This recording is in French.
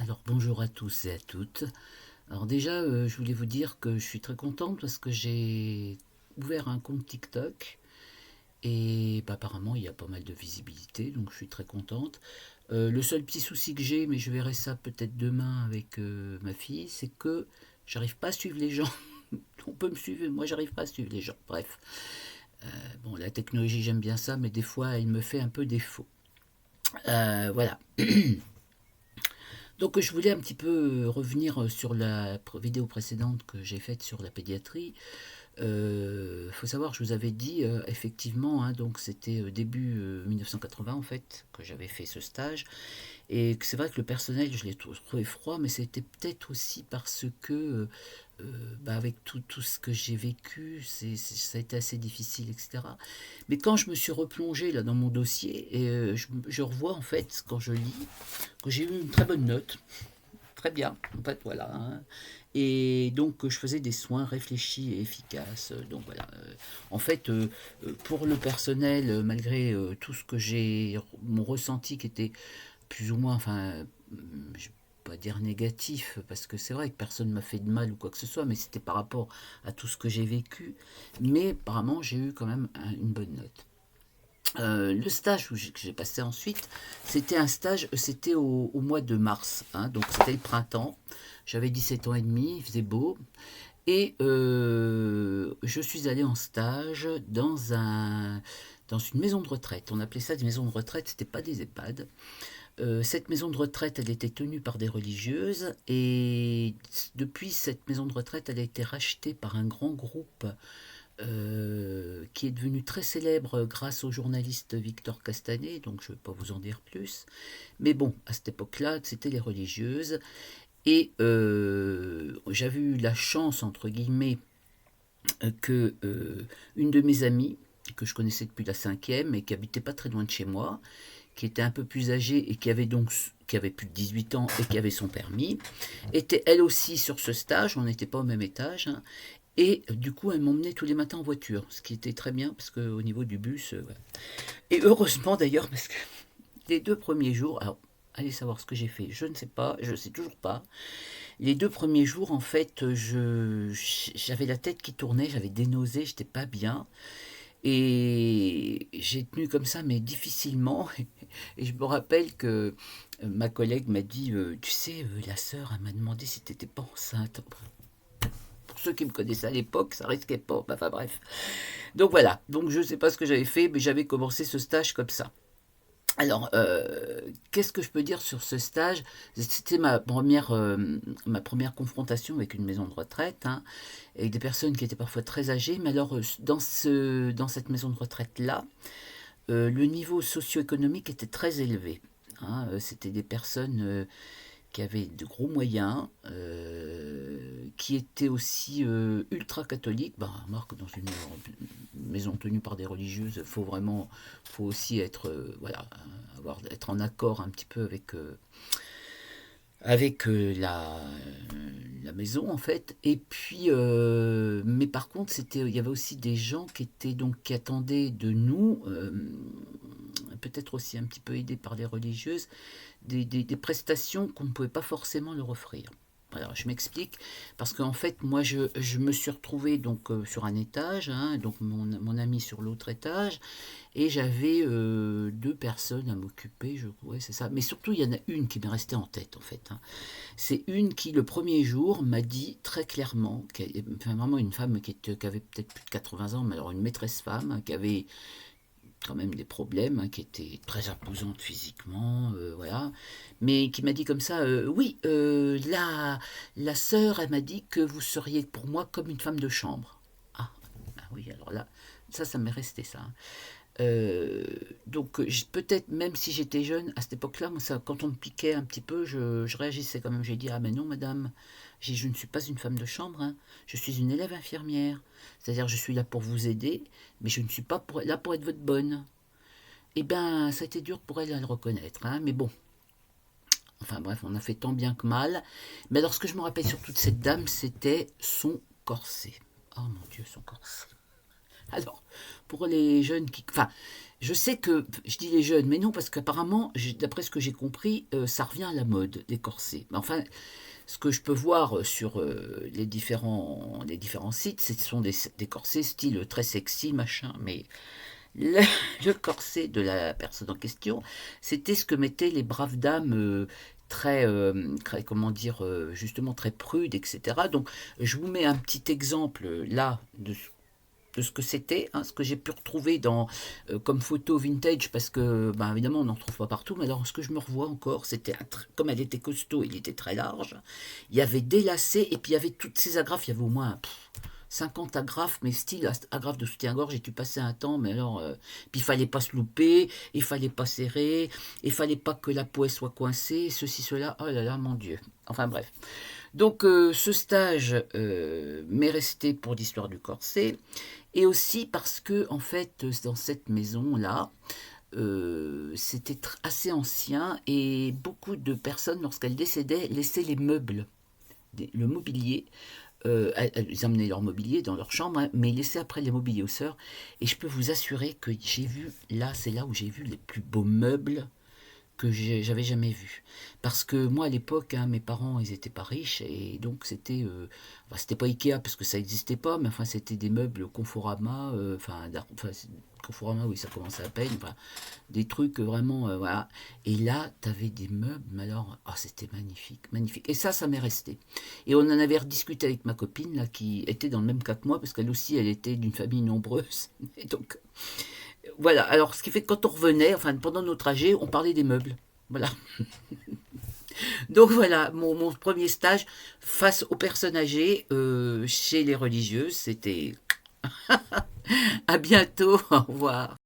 Alors bonjour à tous et à toutes. Alors déjà, je voulais vous dire que je suis très contente parce que j'ai ouvert un compte TikTok et apparemment il y a pas mal de visibilité, donc je suis très contente. Le seul petit souci que j'ai, mais je verrai ça peut-être demain avec ma fille, c'est que j'arrive pas à suivre les gens. On peut me suivre, moi j'arrive pas à suivre les gens. Bref, bon, la technologie j'aime bien ça, mais des fois elle me fait un peu défaut. Voilà. Donc je voulais un petit peu revenir sur la vidéo précédente que j'ai faite sur la pédiatrie. Faut savoir, je vous avais dit effectivement, hein, donc c'était début 1980 en fait que j'avais fait ce stage. Et c'est vrai que le personnel, je l'ai trouvé froid, mais c'était peut-être aussi parce que, avec tout ce que j'ai vécu, ça a été assez difficile, etc. Mais quand je me suis replongé là dans mon dossier, et je revois en fait, quand je lis, que j'ai eu une très bonne note, très bien, en fait, voilà, hein. Et donc je faisais des soins réfléchis et efficaces. Donc voilà, en fait, pour le personnel, malgré tout ce que j'ai, mon ressenti qui était plus ou moins, enfin, je vais pas dire négatif, parce que c'est vrai que personne m'a fait de mal ou quoi que ce soit, mais c'était par rapport à tout ce que j'ai vécu. Mais apparemment, j'ai eu quand même une bonne note. Le stage que j'ai passé ensuite, c'était un stage, c'était au mois de mars, hein, donc c'était le printemps. J'avais 17 ans et demi, il faisait beau, et je suis allé en stage dans une maison de retraite. On appelait ça des maisons de retraite, c'était pas des EHPAD. Cette maison de retraite, elle était tenue par des religieuses et depuis cette maison de retraite, elle a été rachetée par un grand groupe qui est devenu très célèbre grâce au journaliste Victor Castanet, donc je ne vais pas vous en dire plus. Mais bon, à cette époque-là, c'était les religieuses et j'avais eu la chance, entre guillemets, que une de mes amies, que je connaissais depuis la cinquième et qui habitait pas très loin de chez moi, qui était un peu plus âgée et qui avait plus de 18 ans et qui avait son permis, était elle aussi sur ce stage, on n'était pas au même étage, hein, et du coup elle m'emmenait tous les matins en voiture, ce qui était très bien parce qu'au niveau du bus, ouais. Et heureusement d'ailleurs parce que les 2 premiers jours, alors allez savoir ce que j'ai fait, je ne sais pas, je ne sais toujours pas. Les 2 premiers jours en fait, j'avais la tête qui tournait, j'avais des nausées, j'étais pas bien. Et j'ai tenu comme ça, mais difficilement. Et je me rappelle que ma collègue m'a dit, tu sais, la sœur, elle m'a demandé si t'étais pas enceinte. Pour ceux qui me connaissaient à l'époque, ça risquait pas. Enfin bref. Donc voilà. Donc je sais pas ce que j'avais fait, mais j'avais commencé ce stage comme ça. Alors, qu'est-ce que je peux dire sur ce stage? C'était ma première confrontation avec une maison de retraite, hein, avec des personnes qui étaient parfois très âgées. Mais alors, dans cette maison de retraite-là, le niveau socio-économique était très élevé, hein. C'était des personnes qui avaient de gros moyens, qui étaient aussi ultra catholiques. Ben, remarque, dans une maison tenue par des religieuses, faut aussi être, voilà, être en accord un petit peu avec la maison en fait. Et puis, mais par contre, il y avait aussi des gens qui attendaient de nous, peut-être aussi un petit peu aidés par les religieuses, des prestations qu'on ne pouvait pas forcément leur offrir. Alors, je m'explique, parce qu'en fait, moi, je me suis retrouvé donc sur un étage, hein, donc mon ami sur l'autre étage, et j'avais 2 personnes à m'occuper, ouais, c'est ça. Mais surtout, il y en a une qui m'est restée en tête, en fait, hein. C'est une qui, le premier jour, m'a dit très clairement, enfin, vraiment une femme qui avait peut-être plus de 80 ans, mais alors une maîtresse femme, hein, qui avait quand même des problèmes, hein, qui était très imposante physiquement, voilà, mais qui m'a dit comme ça, oui, la sœur, elle m'a dit que vous seriez pour moi comme une femme de chambre. Ah, bah oui, alors là, ça m'est resté ça, hein. Euh, donc peut-être même si j'étais jeune à cette époque-là, moi, quand on me piquait un petit peu, je réagissais quand même. J'ai dit ah mais non madame, je ne suis pas une femme de chambre, hein. Je suis une élève infirmière. C'est-à-dire je suis là pour vous aider, mais je ne suis pas là pour être votre bonne. Eh ben ça a été dur pour elle à le reconnaître, hein, mais bon. Enfin bref, on a fait tant bien que mal. Mais alors ce que je me rappelle surtout de cette dame, c'était son corset. Oh mon Dieu, son corset. Alors, pour les jeunes qui... Enfin, je sais que... Je dis les jeunes, mais non, parce qu'apparemment, d'après ce que j'ai compris, ça revient à la mode, les corsets. Mais enfin, ce que je peux voir sur les différents sites, ce sont des corsets style très sexy, machin. Mais le, le corset de la personne en question, c'était ce que mettaient les braves dames comment dire, justement très prudes, etc. Donc, je vous mets un petit exemple là de ce que c'était, hein, ce que j'ai pu retrouver comme photo vintage, parce que, ben, évidemment, on n'en trouve pas partout, mais alors ce que je me revois encore, c'était, comme elle était costaud, il était très large, il y avait des lacets, et puis il y avait toutes ces agrafes, il y avait au moins 50 agrafes, mais style agrafes de soutien-gorge, et tu passais un temps, mais alors, puis il fallait pas se louper, il fallait pas serrer, il fallait pas que la peau soit coincée, ceci, cela, oh là là, mon Dieu. Enfin bref. Donc ce stage m'est resté pour l'histoire du corset, et aussi parce que, en fait, dans cette maison-là, c'était assez ancien, et beaucoup de personnes, lorsqu'elles décédaient, laissaient les meubles, le mobilier. Ils emmenaient leur mobilier dans leur chambre, hein, mais ils laissaient après les mobiliers aux sœurs. Et je peux vous assurer que j'ai vu, là, c'est là où j'ai vu les plus beaux meubles que j'avais jamais vu. Parce que moi, à l'époque, hein, mes parents, ils étaient pas riches, et donc enfin, c'était pas Ikea parce que ça n'existait pas, mais enfin, c'était des meubles Conforama, enfin, Conforama, oui, ça commençait à peine, enfin, des trucs vraiment, voilà. Et là, tu avais des meubles, mais alors, oh, c'était magnifique, magnifique. Et ça m'est resté. Et on en avait rediscuté avec ma copine, là, qui était dans le même cas que moi, parce qu'elle aussi, elle était d'une famille nombreuse. Et donc, voilà, alors ce qui fait que quand on revenait, enfin pendant nos trajets, on parlait des meubles. Voilà. Donc voilà, mon premier stage face aux personnes âgées chez les religieuses, c'était à bientôt, au revoir.